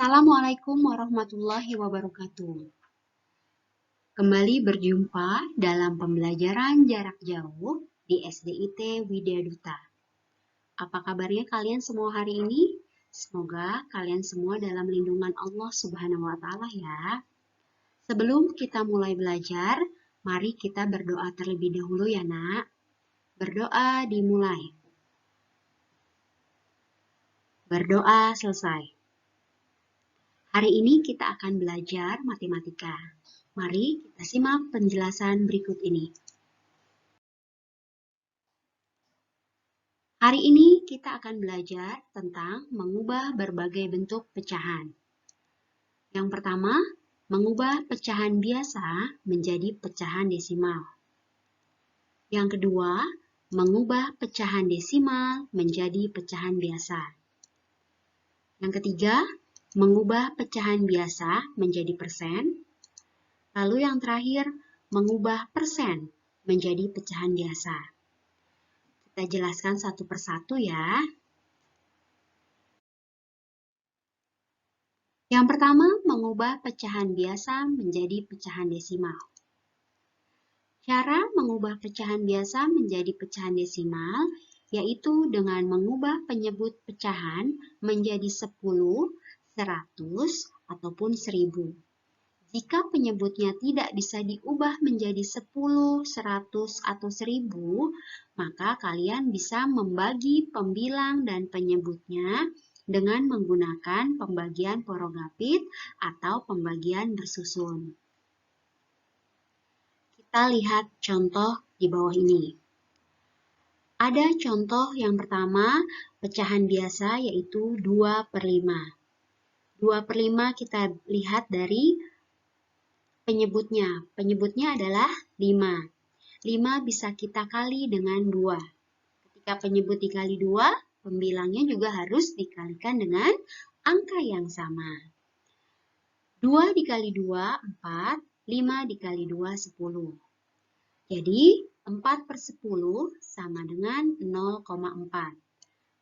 Assalamualaikum warahmatullahi wabarakatuh. Kembali berjumpa dalam pembelajaran jarak jauh di SDIT Widya Duta. Apa kabarnya kalian semua hari ini? Semoga kalian semua dalam lindungan Allah Subhanahu wa Ta'ala ya. Sebelum kita mulai belajar, mari kita berdoa terlebih dahulu ya, Nak. Berdoa dimulai. Berdoa selesai. Hari ini kita akan belajar matematika. Mari kita simak penjelasan berikut ini. Hari ini kita akan belajar tentang mengubah berbagai bentuk pecahan. Yang pertama, mengubah pecahan biasa menjadi pecahan desimal. Yang kedua, mengubah pecahan desimal menjadi pecahan biasa. Yang ketiga, mengubah pecahan biasa menjadi persen. Lalu yang terakhir, mengubah persen menjadi pecahan biasa. Kita jelaskan satu persatu ya. Yang pertama, mengubah pecahan biasa menjadi pecahan desimal. Cara mengubah pecahan biasa menjadi pecahan desimal yaitu dengan mengubah penyebut pecahan menjadi 10, 100, ataupun 1000. Jika penyebutnya tidak bisa diubah menjadi 10, 100, atau 1000, maka kalian bisa membagi pembilang dan penyebutnya dengan menggunakan pembagian porogapit atau pembagian bersusun. Kita lihat contoh di bawah ini. Ada contoh yang pertama, pecahan biasa yaitu 2/5. 2/5 kita lihat dari penyebutnya. Penyebutnya adalah 5. 5 bisa kita kali dengan 2. Ketika penyebut dikali 2, pembilangnya juga harus dikalikan dengan angka yang sama. 2 dikali 2, 4. 5 dikali 2, 10. Jadi, 4/10 sama dengan 0,4.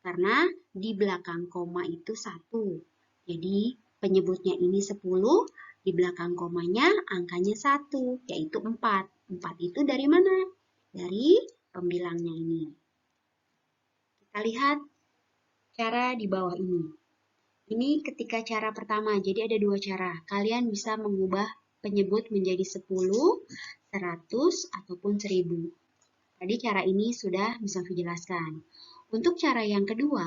Karena di belakang koma itu 1. Jadi, penyebutnya ini 10. Di belakang komanya angkanya 1, yaitu 4. 4 itu dari mana? Dari pembilangnya ini. Kita lihat cara di bawah ini. Ini ketika cara pertama, jadi ada dua cara. Kalian bisa mengubah penyebut menjadi 10, 100, ataupun 1000. Tadi cara ini sudah bisa dijelaskan. Untuk cara yang kedua,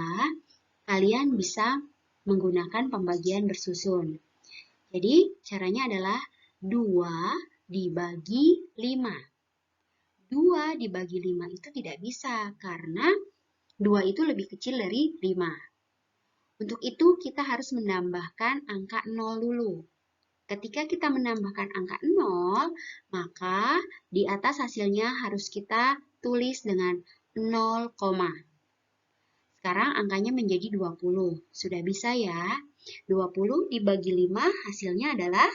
kalian bisa menggunakan pembagian bersusun. Jadi, caranya adalah 2 dibagi 5. 2 dibagi 5 itu tidak bisa, karena 2 itu lebih kecil dari 5. Untuk itu, kita harus menambahkan angka 0 dulu. Ketika kita menambahkan angka 0, maka di atas hasilnya harus kita tulis dengan 0, sekarang angkanya menjadi 20. Sudah bisa ya? 20 dibagi 5 hasilnya adalah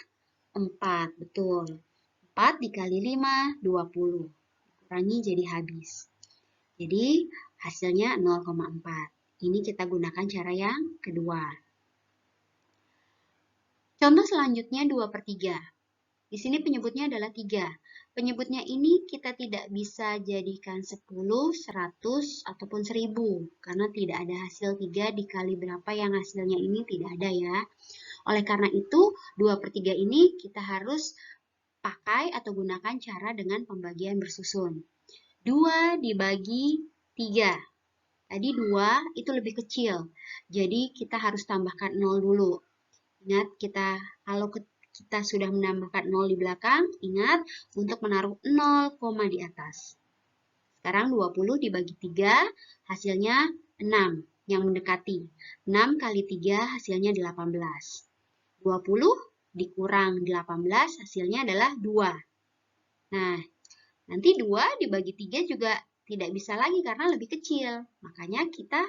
4. Betul. 4 dikali 5, 20. Kurangi jadi habis. Jadi hasilnya 0,4. Ini kita gunakan cara yang kedua. Contoh selanjutnya 2/3. Di sini penyebutnya adalah 3. Penyebutnya ini kita tidak bisa jadikan 10, 100, ataupun 1000. Karena tidak ada hasil 3 dikali berapa yang hasilnya ini tidak ada ya. Oleh karena itu, 2/3 ini kita harus pakai atau gunakan cara dengan pembagian bersusun. 2 dibagi 3. Tadi 2 itu lebih kecil. Jadi kita harus tambahkan 0 dulu. Ingat, kalau kita sudah menambahkan 0 di belakang, ingat untuk menaruh 0, di atas. Sekarang 20 dibagi 3, hasilnya 6 yang mendekati. 6 kali 3 hasilnya 18. 20 dikurang 18 hasilnya adalah 2. Nah, nanti 2 dibagi 3 juga tidak bisa lagi karena lebih kecil. Makanya kita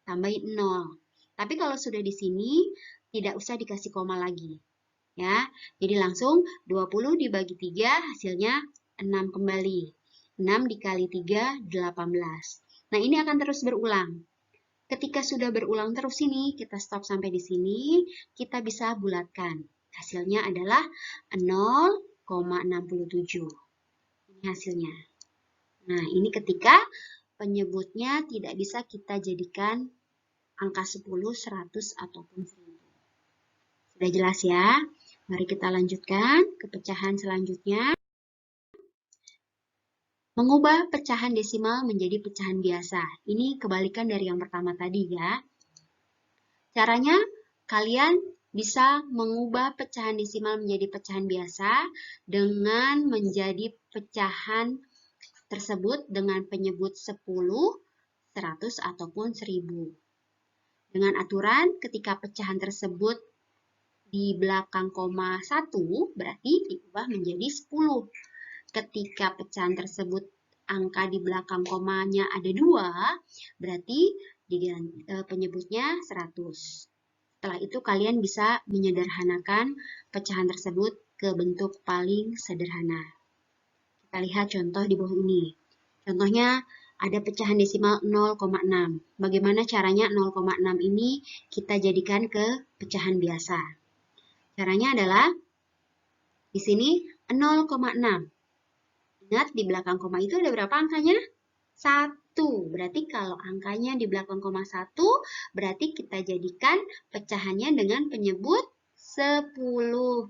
tambahin 0. Tapi kalau sudah di sini, tidak usah dikasih koma lagi. Ya, jadi langsung 20 dibagi 3 hasilnya 6 kembali. 6 dikali 3, 18. Nah, ini akan terus berulang. Ketika sudah berulang terus ini, kita stop sampai di sini, kita bisa bulatkan. Hasilnya adalah 0,67. Ini hasilnya. Nah, ini ketika penyebutnya tidak bisa kita jadikan angka 10, 100, ataupun 1000. Sudah jelas ya? Mari kita lanjutkan ke pecahan selanjutnya. Mengubah pecahan desimal menjadi pecahan biasa. Ini kebalikan dari yang pertama tadi ya. Caranya, kalian bisa mengubah pecahan desimal menjadi pecahan biasa dengan menjadi pecahan tersebut dengan penyebut 10, 100, ataupun 1000. Dengan aturan, ketika pecahan tersebut di belakang koma 1, berarti diubah menjadi 10. Ketika pecahan tersebut angka di belakang komanya ada 2, berarti penyebutnya 100. Setelah itu kalian bisa menyederhanakan pecahan tersebut ke bentuk paling sederhana. Kita lihat contoh di bawah ini. Contohnya ada pecahan desimal 0,6. Bagaimana caranya 0,6 ini kita jadikan ke pecahan biasa? Caranya adalah di sini 0,6. Ingat, di belakang koma itu ada berapa angkanya? 1. Berarti kalau angkanya di belakang koma 1, berarti kita jadikan pecahannya dengan penyebut 10.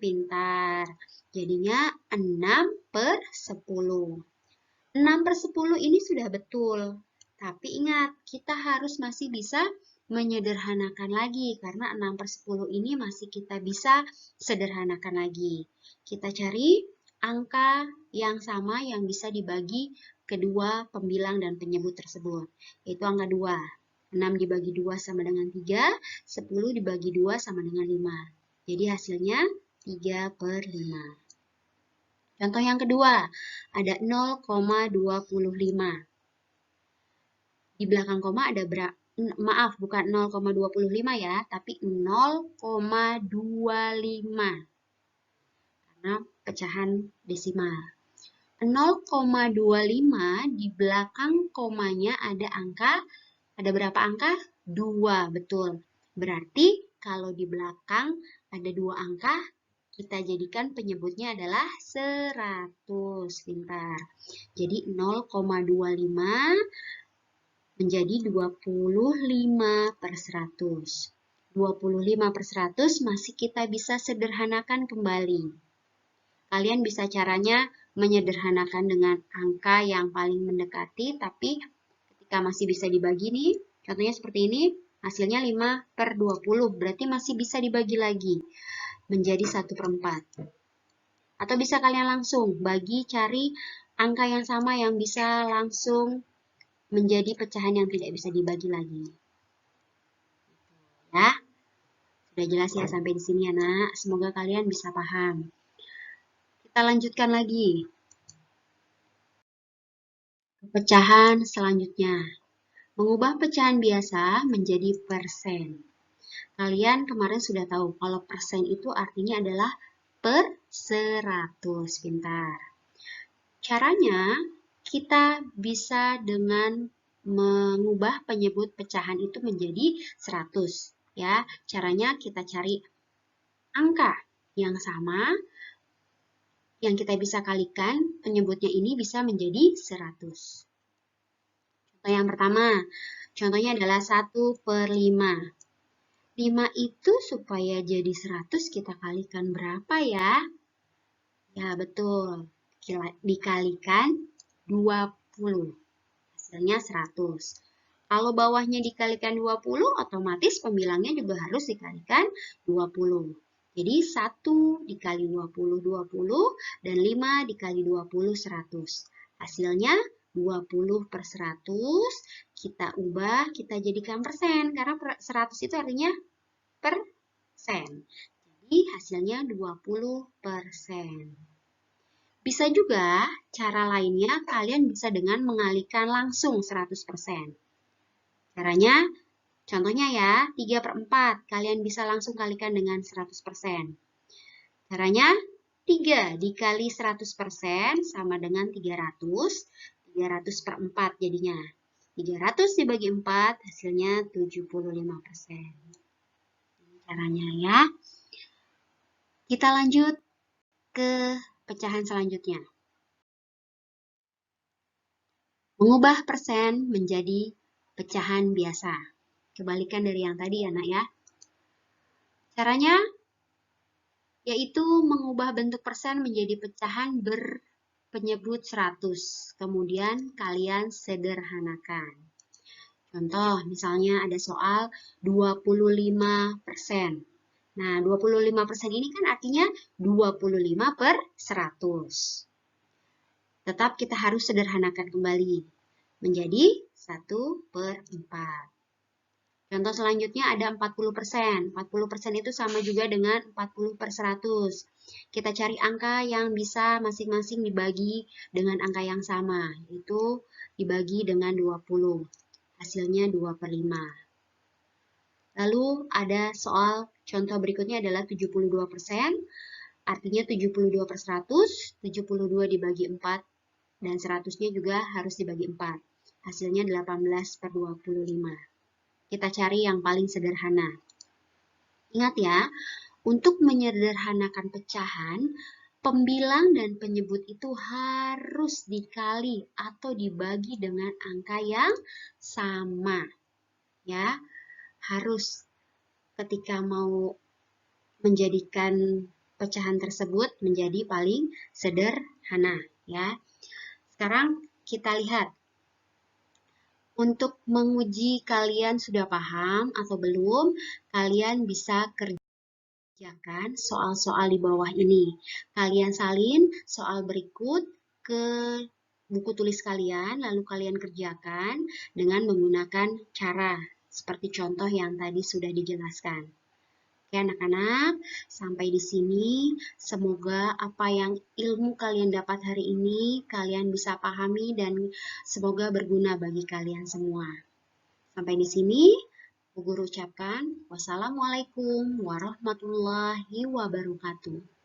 Pintar. Jadinya 6/10. 6/10 ini sudah betul. Tapi ingat, kita harus masih bisa menyederhanakan lagi. Karena 6/10 ini masih kita bisa sederhanakan lagi. Kita cari angka yang sama yang bisa dibagi kedua pembilang dan penyebut tersebut, yaitu angka 2. 6 dibagi 2 sama dengan 3, 10 dibagi 2 sama dengan 5. Jadi hasilnya 3/5. Contoh yang kedua, ada 0,25. Di belakang koma ada maaf, bukan 0,25 ya, tapi 0,25. Karena pecahan desimal. 0,25 di belakang komanya ada berapa angka? 2, betul. Berarti kalau di belakang ada 2 angka, kita jadikan penyebutnya adalah 100. Pintar. Jadi 0,25 menjadi 25/100. 25/100 masih kita bisa sederhanakan kembali. Kalian bisa caranya menyederhanakan dengan angka yang paling mendekati, tapi ketika masih bisa dibagi nih, contohnya seperti ini, hasilnya 5/20, berarti masih bisa dibagi lagi menjadi 1/4. Atau bisa kalian langsung cari angka yang sama yang bisa langsung menjadi pecahan yang tidak bisa dibagi lagi. Ya, sudah jelas ya sampai di sini ya nak, semoga kalian bisa paham. Kita lanjutkan lagi. Pecahan selanjutnya. Mengubah pecahan biasa menjadi persen. Kalian kemarin sudah tahu kalau persen itu artinya adalah per 100. Pintar. Caranya kita bisa dengan mengubah penyebut pecahan itu menjadi 100. Ya, caranya kita cari angka yang sama yang kita bisa kalikan, penyebutnya ini bisa menjadi 100. Contoh yang pertama, contohnya adalah 1/5. 5 itu supaya jadi 100 kita kalikan berapa ya? Ya betul, dikalikan 20. Hasilnya 100. Kalau bawahnya dikalikan 20, otomatis pembilangnya juga harus dikalikan 20. Jadi 1 dikali 20, 20, dan 5 dikali 20, 100. Hasilnya 20/100, kita ubah, kita jadikan persen, karena 100 itu artinya persen. Jadi hasilnya 20%. Bisa juga cara lainnya, kalian bisa dengan mengalihkan langsung 100%. Caranya, contohnya ya, 3/4. Kalian bisa langsung kalikan dengan 100%. Caranya, 3 dikali 100% sama dengan 300. 300/4 jadinya. 300 dibagi 4 hasilnya 75%. Ini caranya ya. Kita lanjut ke pecahan selanjutnya. Mengubah persen menjadi pecahan biasa. Kebalikan dari yang tadi ya nak ya. Caranya yaitu mengubah bentuk persen menjadi pecahan berpenyebut 100. Kemudian kalian sederhanakan. Contoh, misalnya ada soal 25%. Nah, 25% ini kan artinya 25 per 100. Tetap kita harus sederhanakan kembali menjadi 1 per 4. Contoh selanjutnya ada 40%. 40% itu sama juga dengan 40 per 100. Kita cari angka yang bisa masing-masing dibagi dengan angka yang sama, yaitu dibagi dengan 20. Hasilnya 2 per 5. Lalu ada soal contoh berikutnya adalah 72%. Artinya 72 per 100, 72 dibagi 4, dan 100-nya juga harus dibagi 4. Hasilnya 18 per 25. Kita cari yang paling sederhana. Ingat ya, untuk menyederhanakan pecahan, pembilang dan penyebut itu harus dikali atau dibagi dengan angka yang sama. Ya, harus ketika mau menjadikan pecahan tersebut menjadi paling sederhana ya. Sekarang kita lihat. Untuk menguji kalian sudah paham atau belum, kalian bisa kerjakan soal-soal di bawah ini. Kalian salin soal berikut ke buku tulis kalian, lalu kalian kerjakan dengan menggunakan cara seperti contoh yang tadi sudah dijelaskan. Oke anak-anak, sampai di sini semoga apa yang ilmu kalian dapat hari ini kalian bisa pahami dan semoga berguna bagi kalian semua. Sampai di sini, Bu Guru ucapkan wassalamualaikum warahmatullahi wabarakatuh.